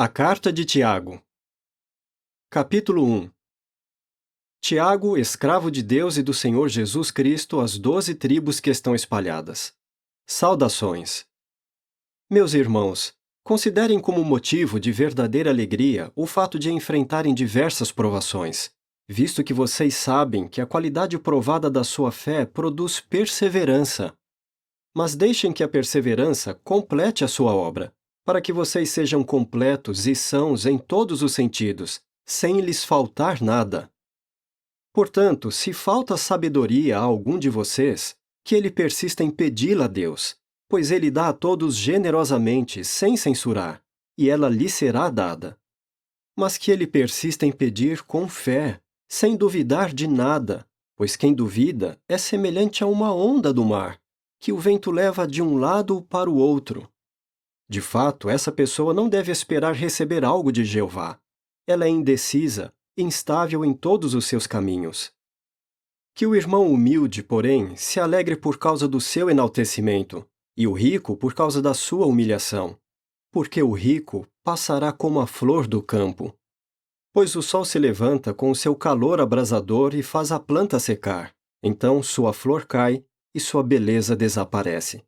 A Carta de Tiago. Capítulo 1. Tiago, escravo de Deus e do Senhor Jesus Cristo, às 12 tribos que estão espalhadas. Saudações. Meus irmãos, considerem como motivo de verdadeira alegria o fato de enfrentarem diversas provações, visto que vocês sabem que a qualidade provada da sua fé produz perseverança. Mas deixem que a perseverança complete a sua obra, para que vocês sejam completos e sãos em todos os sentidos, sem lhes faltar nada. Portanto, se falta sabedoria a algum de vocês, que ele persista em pedi-la a Deus, pois ele dá a todos generosamente, sem censurar, e ela lhe será dada. Mas que ele persista em pedir com fé, sem duvidar de nada, pois quem duvida é semelhante a uma onda do mar, que o vento leva de um lado para o outro. De fato, essa pessoa não deve esperar receber algo de Jeová. Ela é indecisa, instável em todos os seus caminhos. Que o irmão humilde, porém, se alegre por causa do seu enaltecimento, e o rico por causa da sua humilhação. Porque o rico passará como a flor do campo. Pois o sol se levanta com o seu calor abrasador e faz a planta secar. Então sua flor cai e sua beleza desaparece.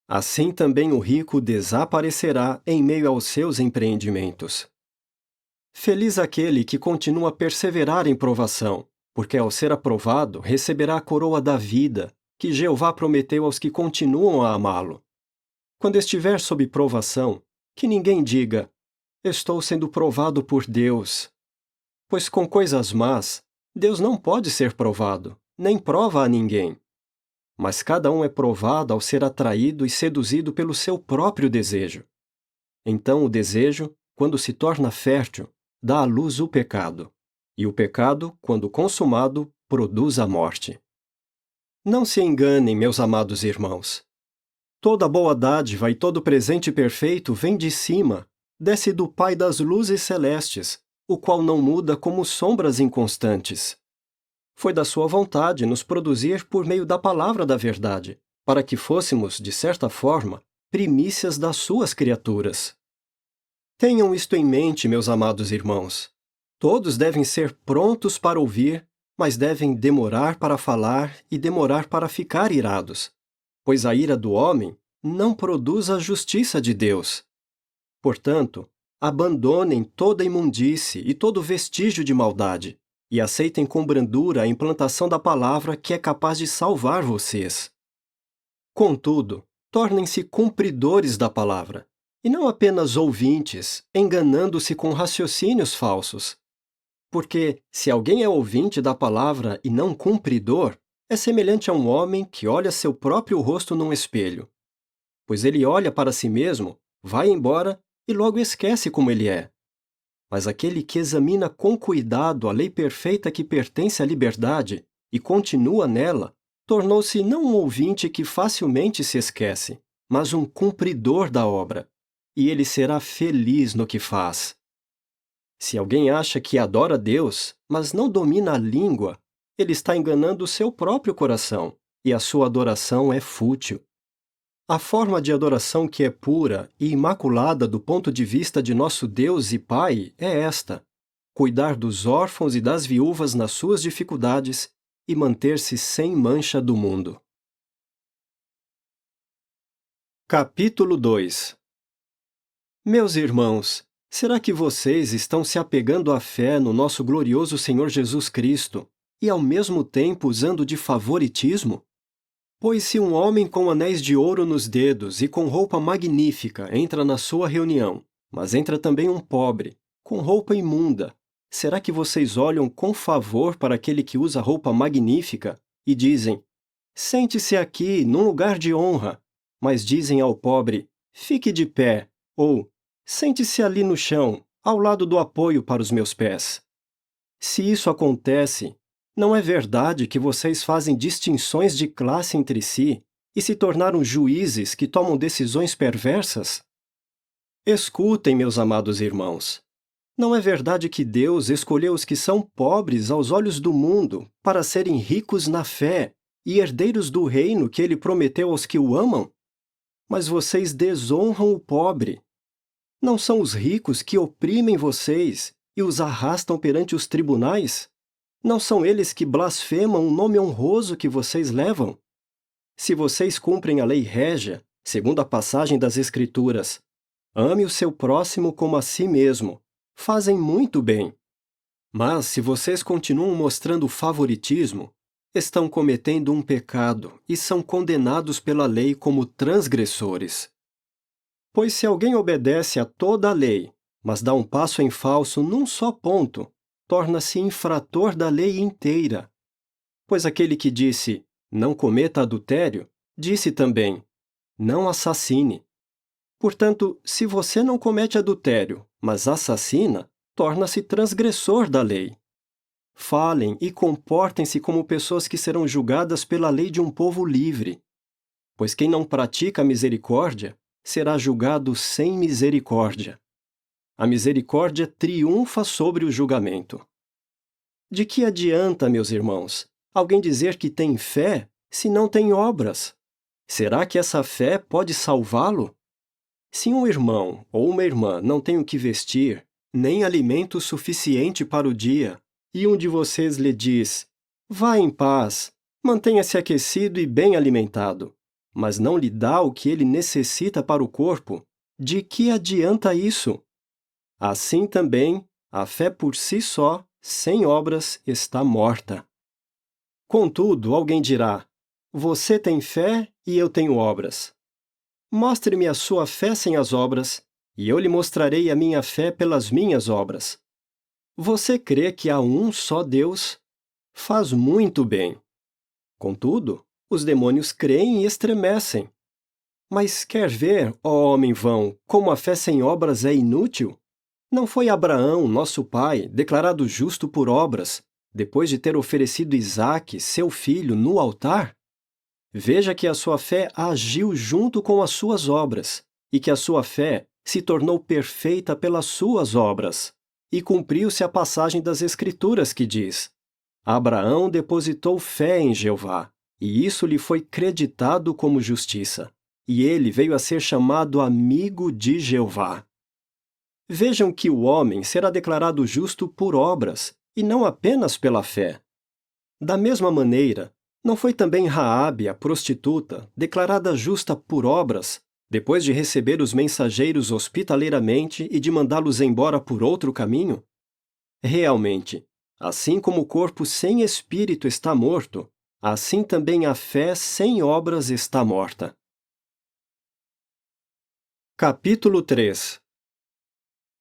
Assim também o rico desaparecerá em meio aos seus empreendimentos. Feliz aquele que continua a perseverar em provação, porque ao ser aprovado receberá a coroa da vida, que Jeová prometeu aos que continuam a amá-lo. Quando estiver sob provação, que ninguém diga, estou sendo provado por Deus. Pois com coisas más, Deus não pode ser provado, nem prova a ninguém. Mas cada um é provado ao ser atraído e seduzido pelo seu próprio desejo. Então o desejo, quando se torna fértil, dá à luz o pecado. E o pecado, quando consumado, produz a morte. Não se enganem, meus amados irmãos. Toda boa dádiva e todo presente perfeito vem de cima, desce do Pai das luzes celestes, o qual não muda como sombras inconstantes. Foi da sua vontade nos produzir por meio da palavra da verdade, para que fôssemos, de certa forma, primícias das suas criaturas. Tenham isto em mente, meus amados irmãos. Todos devem ser prontos para ouvir, mas devem demorar para falar e demorar para ficar irados, pois a ira do homem não produz a justiça de Deus. Portanto, abandonem toda imundície e todo vestígio de maldade, e aceitem com brandura a implantação da palavra que é capaz de salvar vocês. Contudo, tornem-se cumpridores da palavra, e não apenas ouvintes, enganando-se com raciocínios falsos. Porque, se alguém é ouvinte da palavra e não cumpridor, é semelhante a um homem que olha seu próprio rosto num espelho. Pois ele olha para si mesmo, vai embora e logo esquece como ele é. Mas aquele que examina com cuidado a lei perfeita que pertence à liberdade e continua nela, tornou-se não um ouvinte que facilmente se esquece, mas um cumpridor da obra, e ele será feliz no que faz. Se alguém acha que adora Deus, mas não domina a língua, ele está enganando o seu próprio coração, e a sua adoração é fútil. A forma de adoração que é pura e imaculada do ponto de vista de nosso Deus e Pai é esta: cuidar dos órfãos e das viúvas nas suas dificuldades e manter-se sem mancha do mundo. Capítulo 2. Meus irmãos, será que vocês estão se apegando à fé no nosso glorioso Senhor Jesus Cristo e ao mesmo tempo usando de favoritismo? Pois se um homem com anéis de ouro nos dedos e com roupa magnífica entra na sua reunião, mas entra também um pobre, com roupa imunda, será que vocês olham com favor para aquele que usa roupa magnífica e dizem, sente-se aqui, num lugar de honra, mas dizem ao pobre, fique de pé, ou sente-se ali no chão, ao lado do apoio para os meus pés? Se isso acontece, não é verdade que vocês fazem distinções de classe entre si e se tornaram juízes que tomam decisões perversas? Escutem, meus amados irmãos. Não é verdade que Deus escolheu os que são pobres aos olhos do mundo para serem ricos na fé e herdeiros do reino que ele prometeu aos que o amam? Mas vocês desonram o pobre. Não são os ricos que oprimem vocês e os arrastam perante os tribunais? Não são eles que blasfemam o nome honroso que vocês levam? Se vocês cumprem a lei régia, segundo a passagem das Escrituras, ame o seu próximo como a si mesmo, fazem muito bem. Mas se vocês continuam mostrando favoritismo, estão cometendo um pecado e são condenados pela lei como transgressores. Pois se alguém obedece a toda a lei, mas dá um passo em falso num só ponto, torna-se infrator da lei inteira. Pois aquele que disse, não cometa adultério, disse também, não assassine. Portanto, se você não comete adultério, mas assassina, torna-se transgressor da lei. Falem e comportem-se como pessoas que serão julgadas pela lei de um povo livre. Pois quem não pratica a misericórdia será julgado sem misericórdia. A misericórdia triunfa sobre o julgamento. De que adianta, meus irmãos, alguém dizer que tem fé se não tem obras? Será que essa fé pode salvá-lo? Se um irmão ou uma irmã não tem o que vestir, nem alimento suficiente para o dia, e um de vocês lhe diz, vá em paz, mantenha-se aquecido e bem alimentado, mas não lhe dá o que ele necessita para o corpo, de que adianta isso? Assim também, a fé por si só, sem obras, está morta. Contudo, alguém dirá, você tem fé e eu tenho obras. Mostre-me a sua fé sem as obras, e eu lhe mostrarei a minha fé pelas minhas obras. Você crê que há um só Deus? Faz muito bem. Contudo, os demônios creem e estremecem. Mas quer ver, ó homem vão, como a fé sem obras é inútil? Não foi Abraão, nosso pai, declarado justo por obras, depois de ter oferecido Isaque, seu filho, no altar? Veja que a sua fé agiu junto com as suas obras, e que a sua fé se tornou perfeita pelas suas obras. E cumpriu-se a passagem das Escrituras que diz: Abraão depositou fé em Jeová, e isso lhe foi creditado como justiça, e ele veio a ser chamado amigo de Jeová. Vejam que o homem será declarado justo por obras, e não apenas pela fé. Da mesma maneira, não foi também Raabe, a prostituta, declarada justa por obras, depois de receber os mensageiros hospitaleiramente e de mandá-los embora por outro caminho? Realmente, assim como o corpo sem espírito está morto, assim também a fé sem obras está morta. Capítulo 3.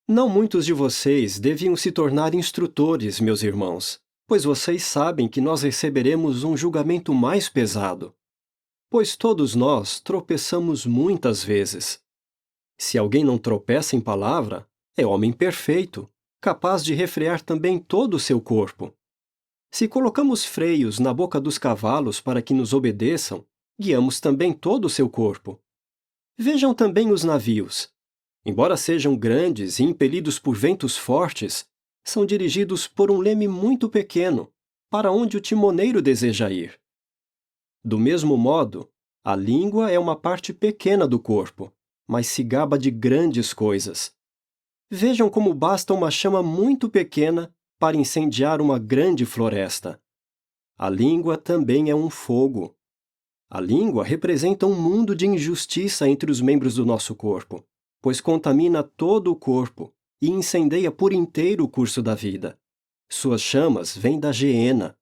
Não muitos de vocês deviam se tornar instrutores, meus irmãos, pois vocês sabem que nós receberemos um julgamento mais pesado. Pois todos nós tropeçamos muitas vezes. Se alguém não tropeça em palavra, é homem perfeito, capaz de refrear também todo o seu corpo. Se colocamos freios na boca dos cavalos para que nos obedeçam, guiamos também todo o seu corpo. Vejam também os navios. Embora sejam grandes e impelidos por ventos fortes, são dirigidos por um leme muito pequeno, para onde o timoneiro deseja ir. Do mesmo modo, a língua é uma parte pequena do corpo, mas se gaba de grandes coisas. Vejam como basta uma chama muito pequena para incendiar uma grande floresta. A língua também é um fogo. A língua representa um mundo de injustiça entre os membros do nosso corpo, pois contamina todo o corpo e incendeia por inteiro o curso da vida. Suas chamas vêm da geena.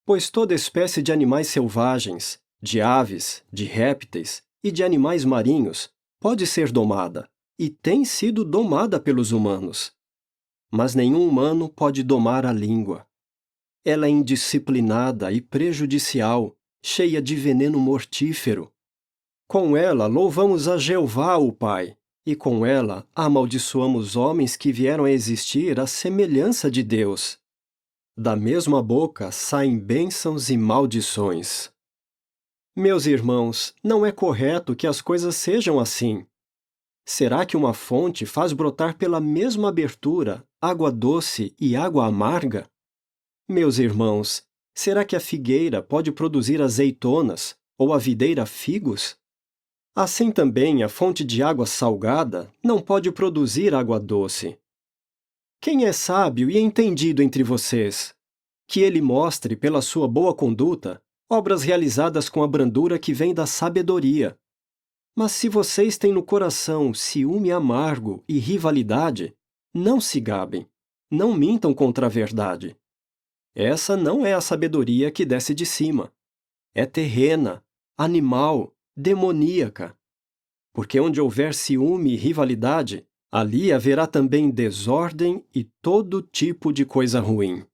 Pois toda espécie de animais selvagens, de aves, de répteis e de animais marinhos pode ser domada, e tem sido domada pelos humanos. Mas nenhum humano pode domar a língua. Ela é indisciplinada e prejudicial, cheia de veneno mortífero. Com ela louvamos a Jeová, o Pai, e com ela amaldiçoamos homens que vieram a existir à semelhança de Deus. Da mesma boca saem bênçãos e maldições. Meus irmãos, não é correto que as coisas sejam assim. Será que uma fonte faz brotar pela mesma abertura água doce e água amarga? Meus irmãos, será que a figueira pode produzir azeitonas ou a videira figos? Assim também a fonte de água salgada não pode produzir água doce. Quem é sábio e entendido entre vocês? Que ele mostre, pela sua boa conduta, obras realizadas com a brandura que vem da sabedoria. Mas se vocês têm no coração ciúme amargo e rivalidade, não se gabem, não mintam contra a verdade. Essa não é a sabedoria que desce de cima. É terrena, animal, demoníaca. Porque onde houver ciúme e rivalidade, ali haverá também desordem e todo tipo de coisa ruim.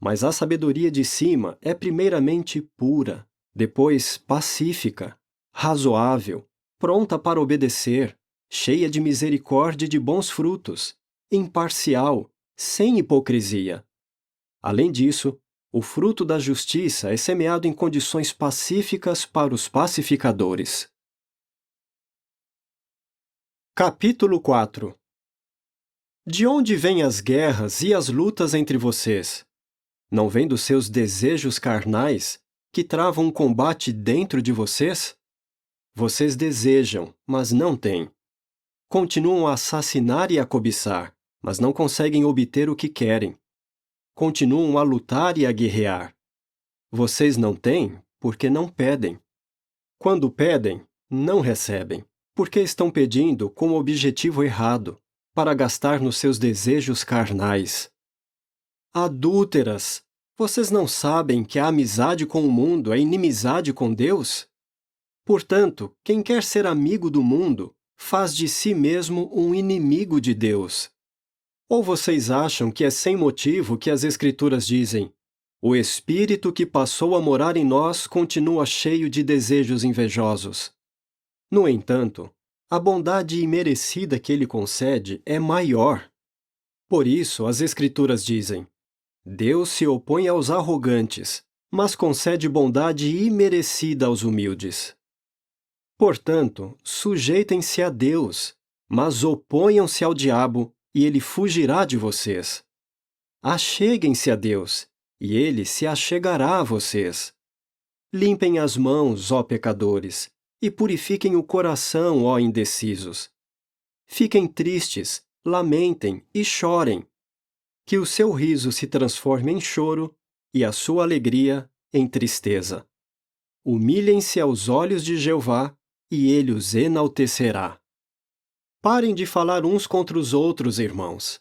Mas a sabedoria de cima é primeiramente pura, depois pacífica, razoável, pronta para obedecer, cheia de misericórdia e de bons frutos, imparcial, sem hipocrisia. Além disso, o fruto da justiça é semeado em condições pacíficas para os pacificadores. Capítulo 4. De onde vêm as guerras e as lutas entre vocês? Não vem dos seus desejos carnais, que travam um combate dentro de vocês? Vocês desejam, mas não têm. Continuam a assassinar e a cobiçar, mas não conseguem obter o que querem. Continuam a lutar e a guerrear. Vocês não têm porque não pedem. Quando pedem, não recebem, porque estão pedindo com o objetivo errado, para gastar nos seus desejos carnais. Adúlteras! Vocês não sabem que a amizade com o mundo é inimizade com Deus? Portanto, quem quer ser amigo do mundo, faz de si mesmo um inimigo de Deus. Ou vocês acham que é sem motivo que as Escrituras dizem: o Espírito que passou a morar em nós continua cheio de desejos invejosos? No entanto, a bondade imerecida que ele concede é maior. Por isso, as Escrituras dizem: Deus se opõe aos arrogantes, mas concede bondade imerecida aos humildes. Portanto, sujeitem-se a Deus, mas oponham-se ao diabo, e ele fugirá de vocês. Acheguem-se a Deus, e ele se achegará a vocês. Limpem as mãos, ó pecadores, e purifiquem o coração, ó indecisos. Fiquem tristes, lamentem e chorem. Que o seu riso se transforme em choro e a sua alegria em tristeza. Humilhem-se aos olhos de Jeová, e ele os enaltecerá. Parem de falar uns contra os outros, irmãos.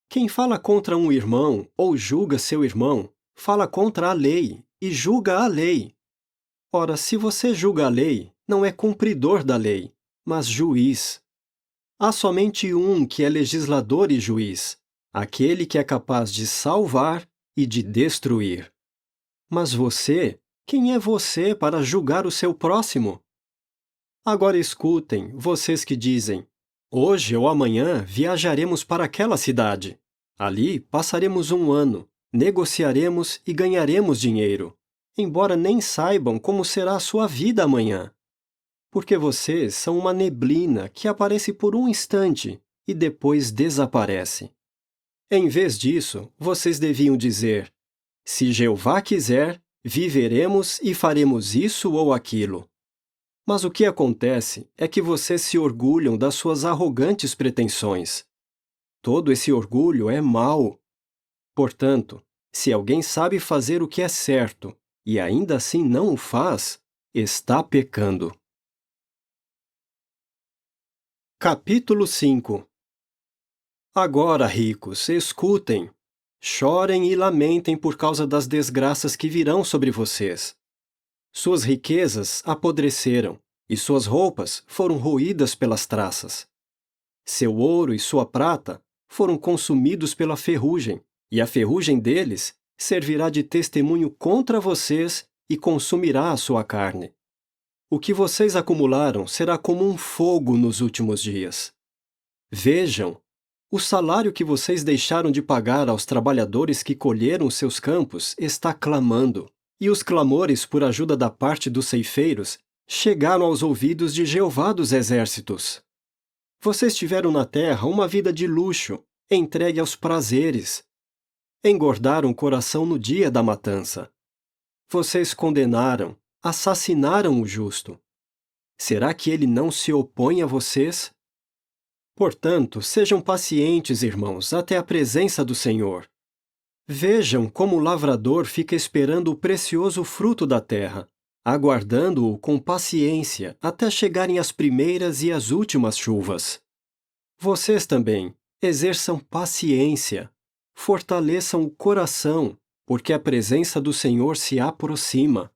Quem fala contra um irmão ou julga seu irmão, fala contra a lei e julga a lei. Ora, se você julga a lei, não é cumpridor da lei, mas juiz. Há somente um que é legislador e juiz, aquele que é capaz de salvar e de destruir. Mas você, quem é você para julgar o seu próximo? Agora escutem, vocês que dizem: hoje ou amanhã viajaremos para aquela cidade. Ali passaremos um ano, negociaremos e ganharemos dinheiro, embora nem saibam como será a sua vida amanhã. Porque vocês são uma neblina que aparece por um instante e depois desaparece. Em vez disso, vocês deviam dizer: se Jeová quiser, viveremos e faremos isso ou aquilo. Mas o que acontece é que vocês se orgulham das suas arrogantes pretensões. Todo esse orgulho é mau. Portanto, se alguém sabe fazer o que é certo e ainda assim não o faz, está pecando. Capítulo 5. Agora, ricos, escutem. Chorem e lamentem por causa das desgraças que virão sobre vocês. Suas riquezas apodreceram, e suas roupas foram roídas pelas traças. Seu ouro e sua prata foram consumidos pela ferrugem, e a ferrugem deles servirá de testemunho contra vocês e consumirá a sua carne. O que vocês acumularam será como um fogo nos últimos dias. Vejam, o salário que vocês deixaram de pagar aos trabalhadores que colheram os seus campos está clamando, e os clamores por ajuda da parte dos ceifeiros chegaram aos ouvidos de Jeová dos Exércitos. Vocês tiveram na terra uma vida de luxo, entregue aos prazeres. Engordaram o coração no dia da matança. Vocês condenaram, assassinaram o justo. Será que ele não se opõe a vocês? Portanto, sejam pacientes, irmãos, até a presença do Senhor. Vejam como o lavrador fica esperando o precioso fruto da terra, aguardando-o com paciência até chegarem as primeiras e as últimas chuvas. Vocês também exerçam paciência, fortaleçam o coração, porque a presença do Senhor se aproxima.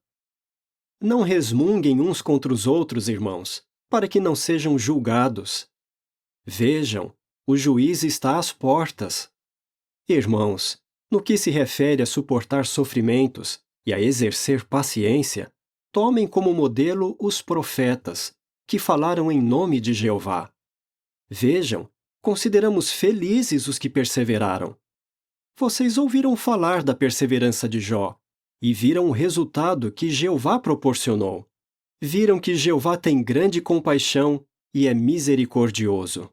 Não resmunguem uns contra os outros, irmãos, para que não sejam julgados. Vejam, o juiz está às portas. Irmãos, no que se refere a suportar sofrimentos e a exercer paciência, tomem como modelo os profetas, que falaram em nome de Jeová. Vejam, consideramos felizes os que perseveraram. Vocês ouviram falar da perseverança de Jó e viram o resultado que Jeová proporcionou. Viram que Jeová tem grande compaixão e é misericordioso.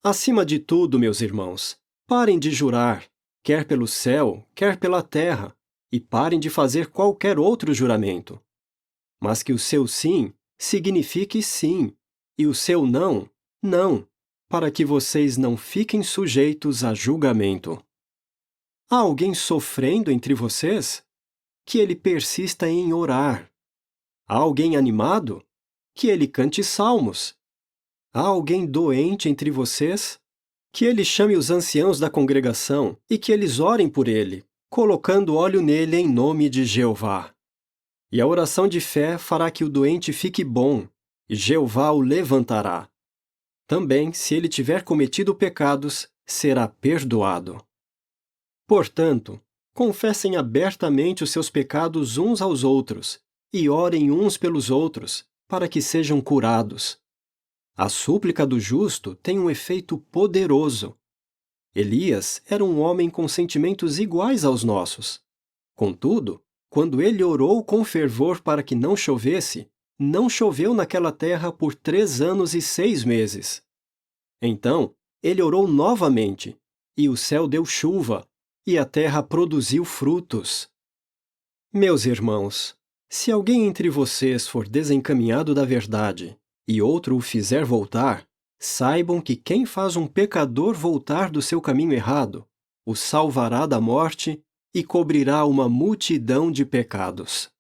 Acima de tudo, meus irmãos, parem de jurar, quer pelo céu, quer pela terra, e parem de fazer qualquer outro juramento. Mas que o seu sim signifique sim, e o seu não, não, para que vocês não fiquem sujeitos a julgamento. Há alguém sofrendo entre vocês? Que ele persista em orar. Há alguém animado? Que ele cante salmos. Há alguém doente entre vocês? Que ele chame os anciãos da congregação e que eles orem por ele, colocando óleo nele em nome de Jeová. E a oração de fé fará que o doente fique bom, e Jeová o levantará. Também, se ele tiver cometido pecados, será perdoado. Portanto, confessem abertamente os seus pecados uns aos outros, e orem uns pelos outros, para que sejam curados. A súplica do justo tem um efeito poderoso. Elias era um homem com sentimentos iguais aos nossos. Contudo, quando ele orou com fervor para que não chovesse, não choveu naquela terra por 3 anos e 6 meses. Então, ele orou novamente, e o céu deu chuva, e a terra produziu frutos. Meus irmãos, se alguém entre vocês for desencaminhado da verdade, e outro o fizer voltar, saibam que quem faz um pecador voltar do seu caminho errado, o salvará da morte e cobrirá uma multidão de pecados.